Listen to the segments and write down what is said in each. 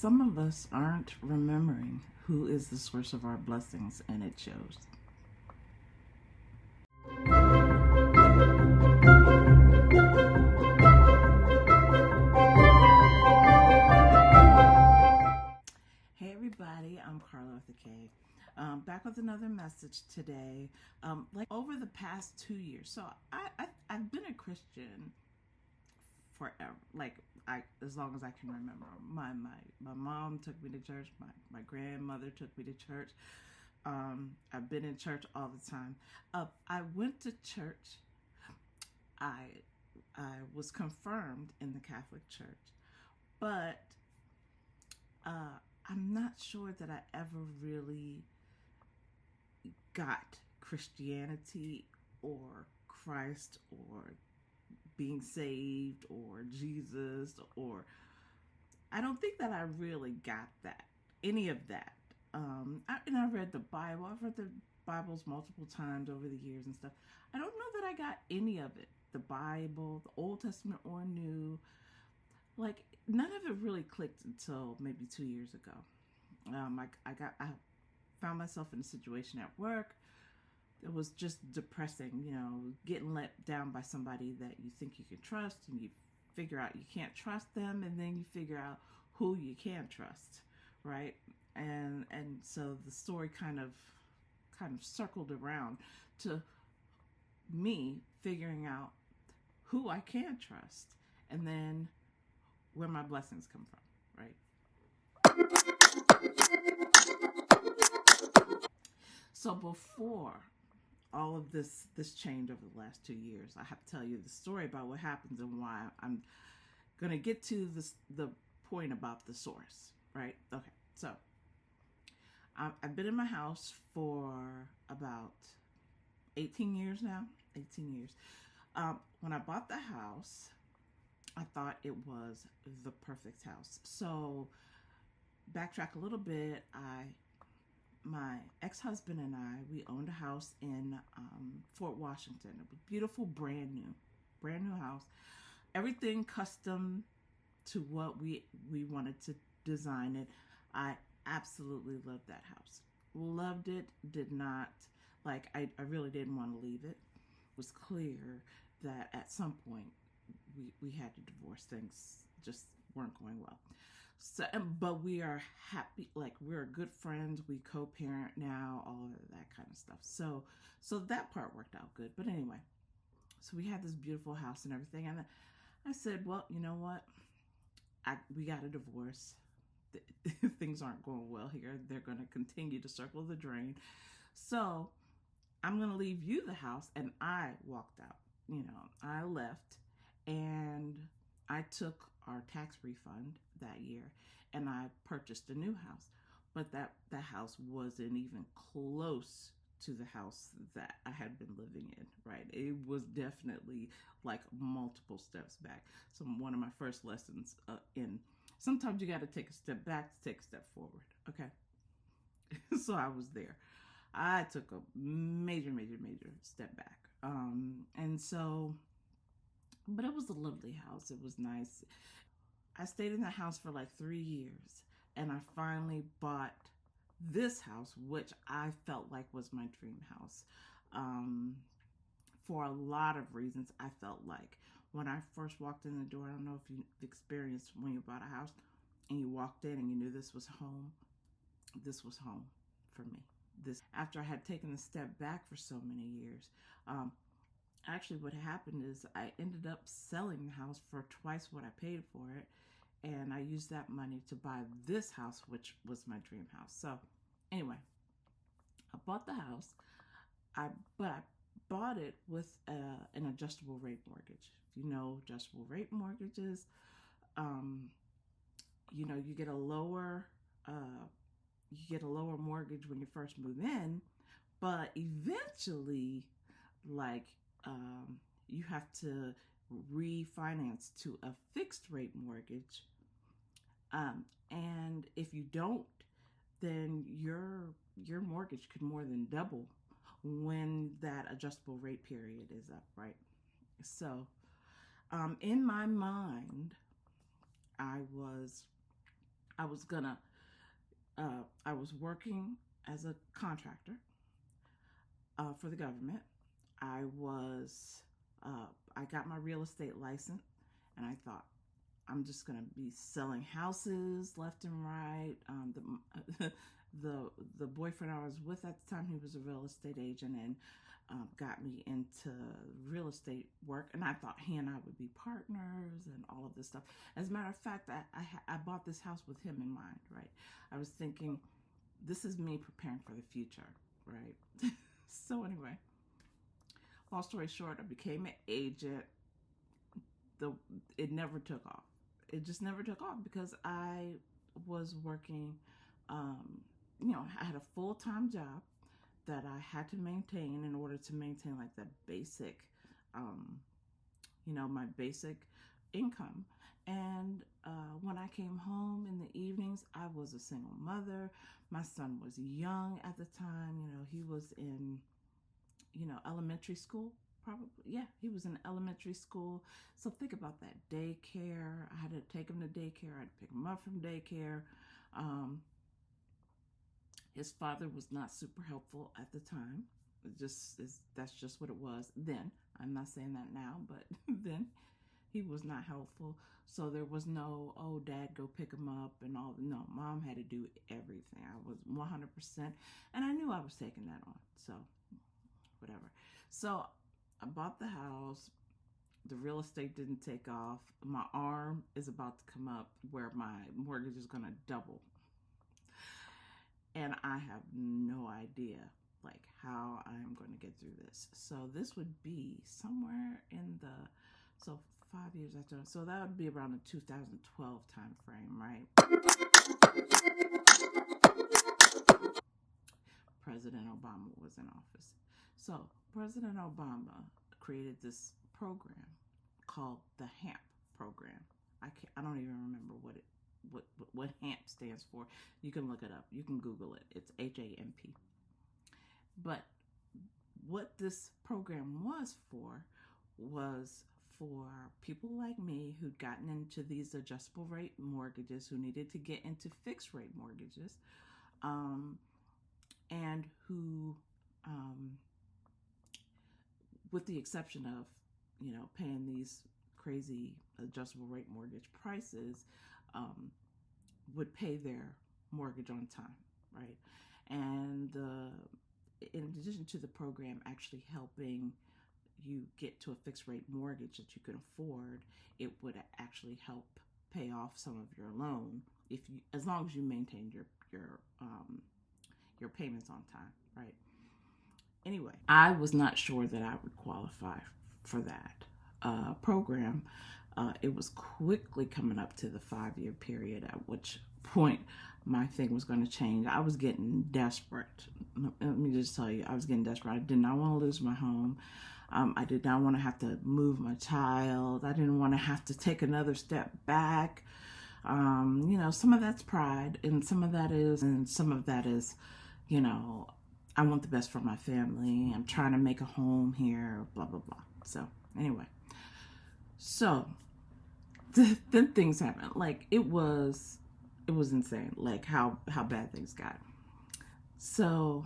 Some of us aren't remembering who is the source of our blessings, and it shows. Hey everybody, I'm Carla with the K. Back with another message today. Like over the past 2 years, so I've been a Christian forever. As long as I can remember. My mom took me to church. My grandmother took me to church. I've been in church all the time. I went to church. I was confirmed in the Catholic Church, but I'm not sure that I ever really got Christianity or Christ or being saved or Jesus, or I don't think that I really got that, any of that. And I read the Bible. I've read the Bibles multiple times over the years and stuff. I don't know that I got any of it. The Bible, the Old Testament or New, like none of it really clicked until maybe 2 years ago. I found myself in a situation at work that was just depressing. Getting let down by somebody that you think you can trust, and you figure out you can't trust them, and then you figure out who you can trust, right? And so the story kind of circled around to me figuring out who I can trust, and then where my blessings come from, right? So before all of this change over the last 2 years, I have to tell you the story about what happens and why I'm going to get to the point about the source, right? Okay, so I've been in my house for about 18 years now. 18 years. When I bought the house, I thought it was the perfect house. So backtrack a little bit. My ex-husband and I, we owned a house in Fort Washington. It was beautiful, brand new house. Everything custom to what we wanted to design it. I absolutely loved that house. Loved it. Did not, I really didn't want to leave it. It was clear that at some point we had to divorce. Things just weren't going well. So, but we are happy, we're good friends. We co-parent now, all of that kind of stuff. So that part worked out good. But anyway, so we had this beautiful house and everything. And I said, well, you know what? We got a divorce. Things aren't going well here. They're going to continue to circle the drain. So I'm going to leave you the house. And I walked out. I left, and I took our tax refund that year, and I purchased a new house. But that house wasn't even close to the house that I had been living in, right? It was definitely like multiple steps back. So one of my first lessons in sometimes you got to take a step back to take a step forward, okay? So I was there. I took a major step back. But it was a lovely house. It was nice. I stayed in that house for like 3 years, and I finally bought this house, which I felt like was my dream house. For a lot of reasons, I felt like when I first walked in the door, I don't know if you experienced when you bought a house and you walked in and you knew this was home. This was home for me. After I had taken a step back for so many years, actually what happened is I ended up selling the house for twice what I paid for it, and I used that money to buy this house, which was my dream house. So anyway, I bought the house, but I bought it with an adjustable rate mortgage. If you know adjustable rate mortgages, you get a lower mortgage when you first move in, but eventually, you have to refinance to a fixed rate mortgage. And if you don't, then your mortgage could more than double when that adjustable rate period is up, right? So, in my mind, I was I was gonna, I was working as a contractor for the government. I was, I got my real estate license, and I thought, I'm just gonna be selling houses left and right. The boyfriend I was with at the time, he was a real estate agent, and got me into real estate work. And I thought he and I would be partners and all of this stuff. As a matter of fact, I bought this house with him in mind, right? I was thinking, this is me preparing for the future, right? So anyway, long story short, I became an agent. The It never took off. It just never took off because I was working. Um, I had a full time job that I had to maintain in order to maintain like the basic, um, my basic income. And when I came home in the evenings, I was a single mother. My son was young at the time. He was in elementary school, probably. Yeah, he was in elementary school. So think about that. Daycare. I had to take him to daycare. I had to pick him up from daycare. Um, his father was not super helpful at the time. That's just what it was then. I'm not saying that now, but then he was not helpful. So there was no, oh, dad, go pick him up and all. No, mom had to do everything. I was 100%, and I knew I was taking that on. So whatever. So I bought the house. The real estate didn't take off. My arm is about to come up where my mortgage is going to double. And I have no idea like how I'm going to get through this. So this would be somewhere in the, so 5 years after, so that would be around the 2012 time frame, right? President Obama was in office. So President Obama created this program called the HAMP program. I don't even remember what HAMP stands for. You can look it up. You can Google it. It's HAMP. But what this program was for people like me who'd gotten into these adjustable rate mortgages, who needed to get into fixed rate mortgages, um, and who, um, with the exception of, paying these crazy adjustable rate mortgage prices, um, would pay their mortgage on time, right? And in addition to the program actually helping you get to a fixed rate mortgage that you can afford, it would actually help pay off some of your loan as long as you maintained your payments on time, right? Anyway, I was not sure that I would qualify for that program. It was quickly coming up to the 5 year period, at which point my thing was going to change. I was getting desperate. Let me just tell you, I was getting desperate. I did not want to lose my home. I did not want to have to move my child. I didn't want to have to take another step back. Some of that's pride, and some of that is, I want the best for my family. I'm trying to make a home here, blah, blah, blah. So anyway, so then things happened. Like it was insane. Like how bad things got. So,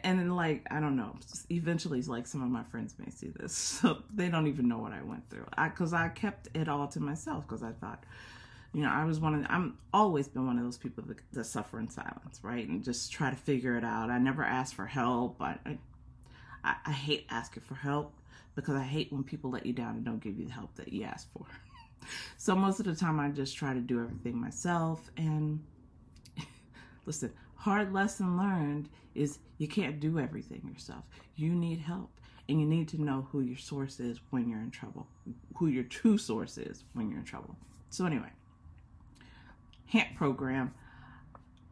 and then like, I don't know, eventually like some of my friends may see this, so they don't even know what I went through. Cause I kept it all to myself, cause I thought, I'm always been one of those people that suffer in silence, right? And just try to figure it out. I never ask for help. I hate asking for help because I hate when people let you down and don't give you the help that you asked for. So most of the time I just try to do everything myself. And listen, hard lesson learned is you can't do everything yourself. You need help. And you need to know who your source is when you're in trouble, who your true source is when you're in trouble. So anyway, HAMP program.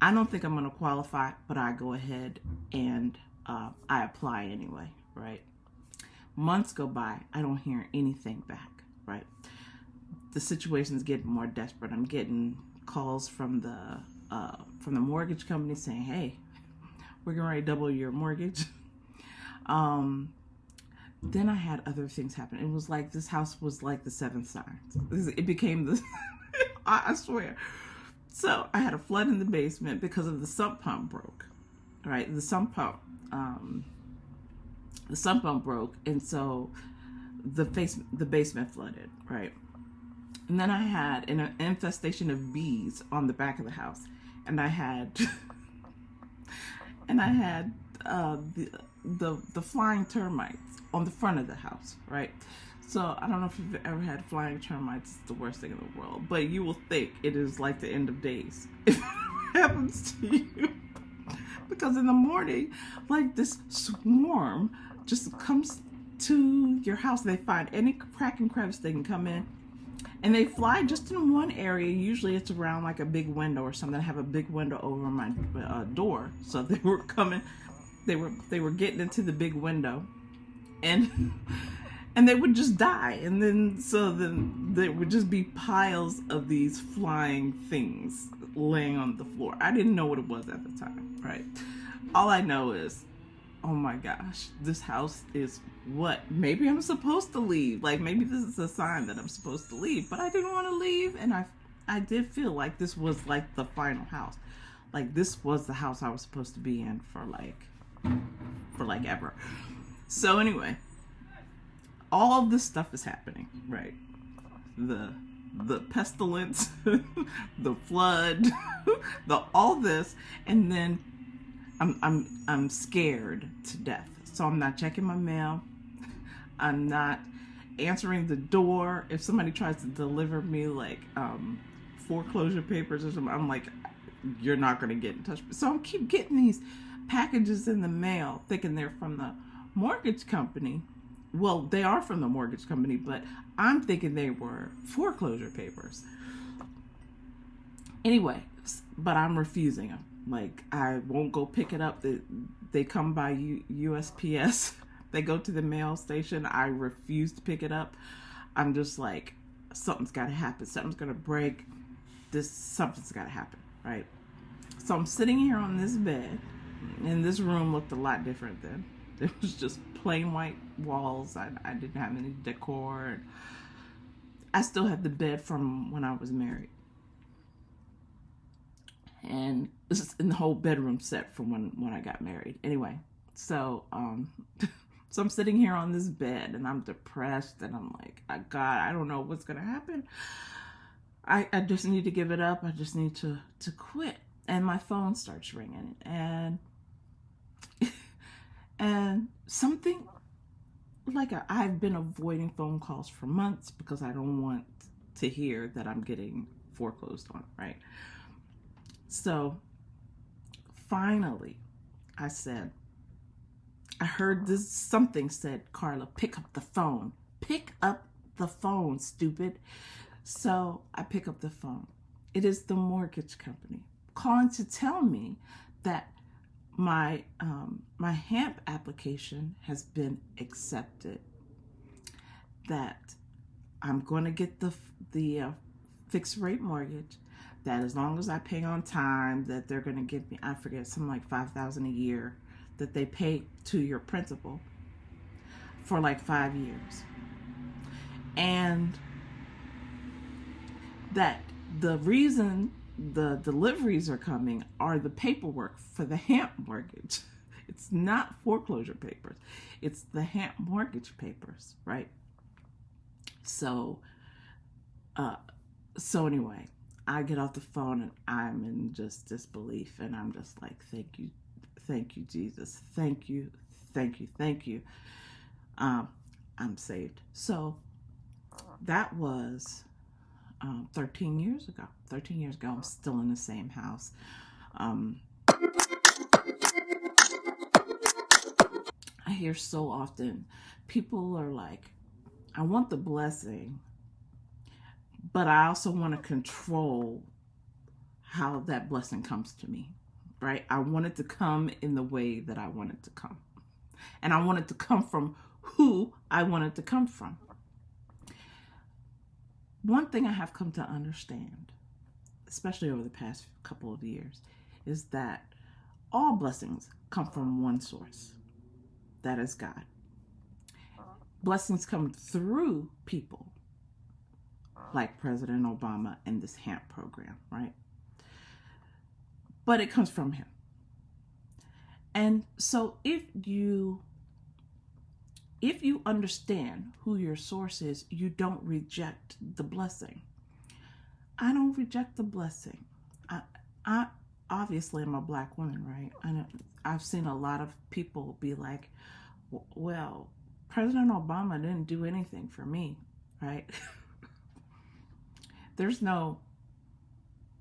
I don't think I'm going to qualify, but I go ahead and I apply anyway, right? Months go by. I don't hear anything back, right? The situation's getting more desperate. I'm getting calls from the mortgage company saying, "Hey, we're going to double your mortgage." Then I had other things happen. It was like this house was like the seventh sign. It became the, I swear. So I had a flood in the basement because of the sump pump broke. Right, the sump pump broke, and so the basement flooded. Right, and then I had an infestation of bees on the back of the house, and I had and I had the flying termites on the front of the house. Right, so I don't know if you've ever had flying termites. It's the worst thing in the world, but you will think it is like the end of days if it happens to you. Because in the morning, like this swarm just comes to your house. They find any crack and crevice they can come in, and they fly just in one area. Usually it's around like a big window or something. I have a big window over my door, so they were coming. They were getting into the big window, and and they would just die, and then there would just be piles of these flying things laying on the floor. I didn't know what it was at the time, right? All I know is, oh my gosh, this house is what? Maybe I'm supposed to leave. Like maybe this is a sign that I'm supposed to leave, but I didn't want to leave, and I did feel like this was like the final house. Like this was the house I was supposed to be in for like ever. So anyway, all of this stuff is happening, right? The pestilence, the flood, all this, and then I'm scared to death. So I'm not checking my mail. I'm not answering the door. If somebody tries to deliver me like foreclosure papers or something, I'm like, you're not going to get in touch. So I keep getting these packages in the mail, thinking they're from the mortgage company. Well, they are from the mortgage company, but I'm thinking they were foreclosure papers. Anyway, but I'm refusing them. Like, I won't go pick it up. They come by USPS. They go to the mail station. I refuse to pick it up. I'm just like, something's got to happen. Something's going to break. Something's got to happen, right? So I'm sitting here on this bed, and this room looked a lot different then. It was just plain white walls. I didn't have any decor. I still had the bed from when I was married. And the whole bedroom set from when I got married. Anyway, so so I'm sitting here on this bed, and I'm depressed, and I'm like, God, I don't know what's gonna happen. I just need to give it up. I just need to quit. And my phone starts ringing, and something like I've been avoiding phone calls for months because I don't want to hear that I'm getting foreclosed on, right? So finally, I heard something said, Carla, pick up the phone. Pick up the phone, stupid. So I pick up the phone. It is the mortgage company calling to tell me that my HAMP application has been accepted, that I'm going to get the fixed rate mortgage, that as long as I pay on time, that they're going to give me, I forget, something like $5,000 a year that they pay to your principal for like 5 years. And that the reason the deliveries are coming are the paperwork for the HAMP mortgage. It's not foreclosure papers. It's the HAMP mortgage papers, right? So anyway, I get off the phone and I'm in just disbelief, and I'm just like, thank you, Jesus, thank you. I'm saved. So that was 13 years ago. 13 years ago, I'm still in the same house. I hear so often people are like, I want the blessing, but I also want to control how that blessing comes to me, right? I want it to come in the way that I want it to come. And I want it to come from who I want it to come from. One thing I have come to understand, especially over the past couple of years, is that all blessings come from one source. That is God. Blessings come through people like President Obama and this HAMP program, right? but it comes from him. And so if you understand who your source is, you don't reject the blessing. I don't reject the blessing. I obviously am a black woman, right? I've seen a lot of people be like, well, President Obama didn't do anything for me, right? there's no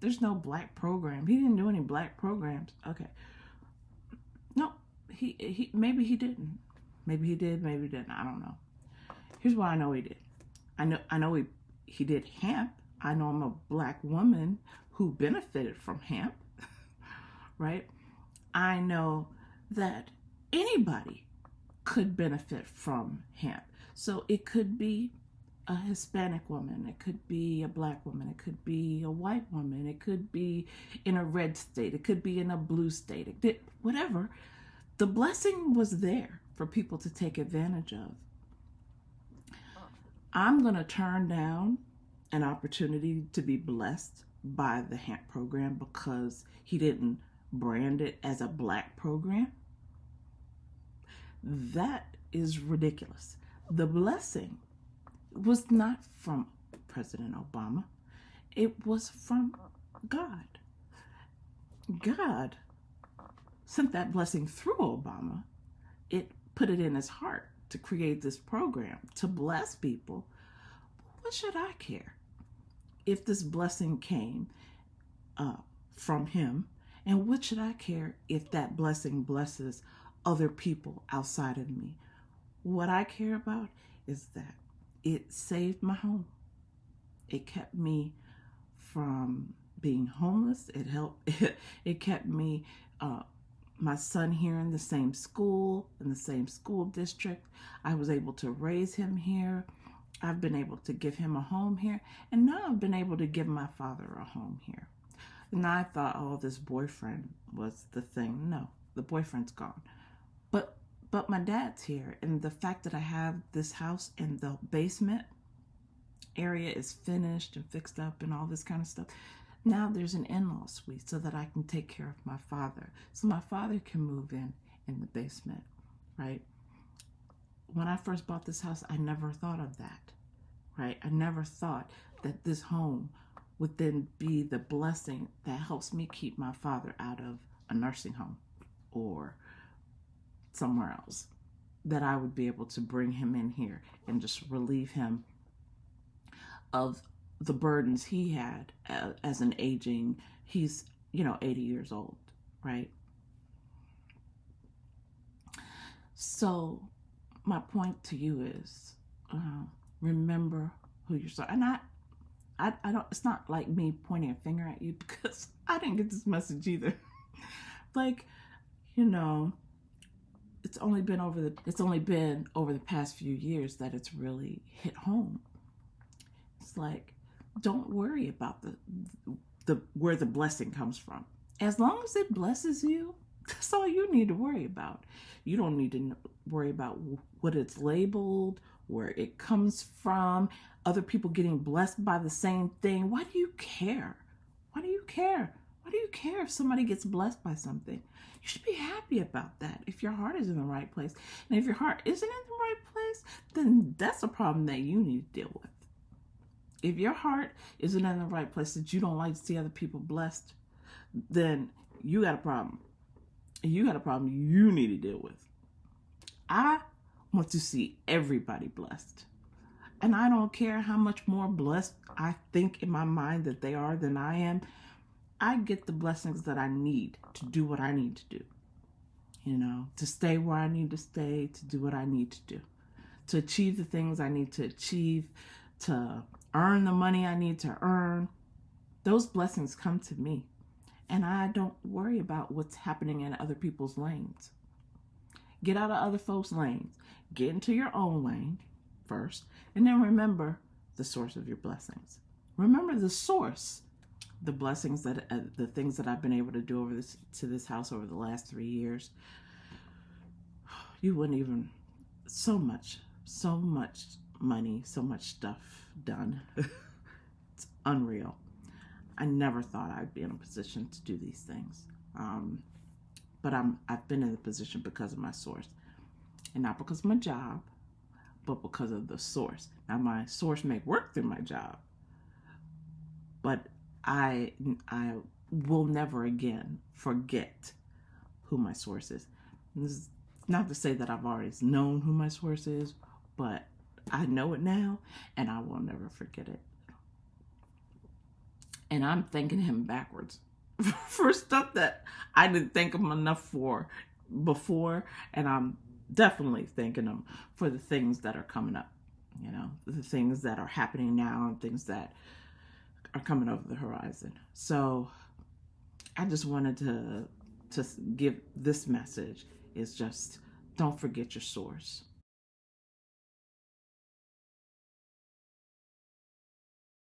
black program. He didn't do any black programs. Okay. No, he maybe he didn't. Maybe he did, maybe he didn't. I don't know. Here's what I know he did. I know he did hemp. I know I'm a black woman who benefited from hemp, right? I know that anybody could benefit from hemp. So it could be a Hispanic woman, it could be a black woman, it could be a white woman, it could be in a red state, it could be in a blue state, whatever. The blessing was there for people to take advantage of. I'm going to turn down an opportunity to be blessed by the hemp program because he didn't brand it as a black program? That is ridiculous. The blessing was not from President Obama. It was from God. God sent that blessing through Obama. It put it in his heart to create this program to bless people. What should I care if this blessing came from him? And what should I care if that blessing blesses other people outside of me? What I care about is that it saved my home. It kept me from being homeless. It helped. It kept me, my son here in the same school, in the same school district. I was able to raise him here. I've been able to give him a home here. And now I've been able to give my father a home here. And I thought, oh, this boyfriend was the thing. No, the boyfriend's gone. But my dad's here. And the fact that I have this house and the basement area is finished and fixed up and all this kind of stuff. Now there's an in-law suite so that I can take care of my father. So my father can move in the basement, right? When I first bought this house, I never thought of that, right? I never thought that this home would then be the blessing that helps me keep my father out of a nursing home or somewhere else, that I would be able to bring him in here and just relieve him of the burdens he had as an aging, he's 80 years old, right? So my point to you is, remember who you're. And I don't. It's not like me pointing a finger at you because I didn't get this message either. Like, it's only been over the past few years that it's really hit home. It's like, don't worry about the where the blessing comes from. As long as it blesses you, that's all you need to worry about. You don't need to worry about what it's labeled, where it comes from, other people getting blessed by the same thing. Why do you care? Why do you care? Why do you care if somebody gets blessed by something? You should be happy about that if your heart is in the right place. And if your heart isn't in the right place, then that's a problem that you need to deal with. If your heart isn't in the right place, that you don't like to see other people blessed, then you got a problem. You got a problem you need to deal with. I want to see everybody blessed. And I don't care how much more blessed I think in my mind that they are than I am. I get the blessings that I need to do what I need to do. To stay where I need to stay, to do what I need to do, to achieve the things I need to achieve, to earn the money I need to earn. Those blessings come to me. And I don't worry about what's happening in other people's lanes. Get out of other folks' lanes. Get into your own lane first. And then remember the source of your blessings. Remember the source. The blessings the things that I've been able to do to this house over the last 3 years. You wouldn't even, so much money, so much stuff done. It's unreal. I never thought I'd be in a position to do these things. But I've been in the position because of my source, and not because of my job, but because of the source. Now my source may work through my job, but I will never again forget who my source is. And this is not to say that I've always known who my source is, but I know it now, and I will never forget it. And I'm thanking him backwards for stuff that I didn't thank him enough for before, and I'm definitely thanking him for the things that are coming up. The things that are happening now and things that are coming over the horizon. So I just wanted to give this message is just don't forget your source.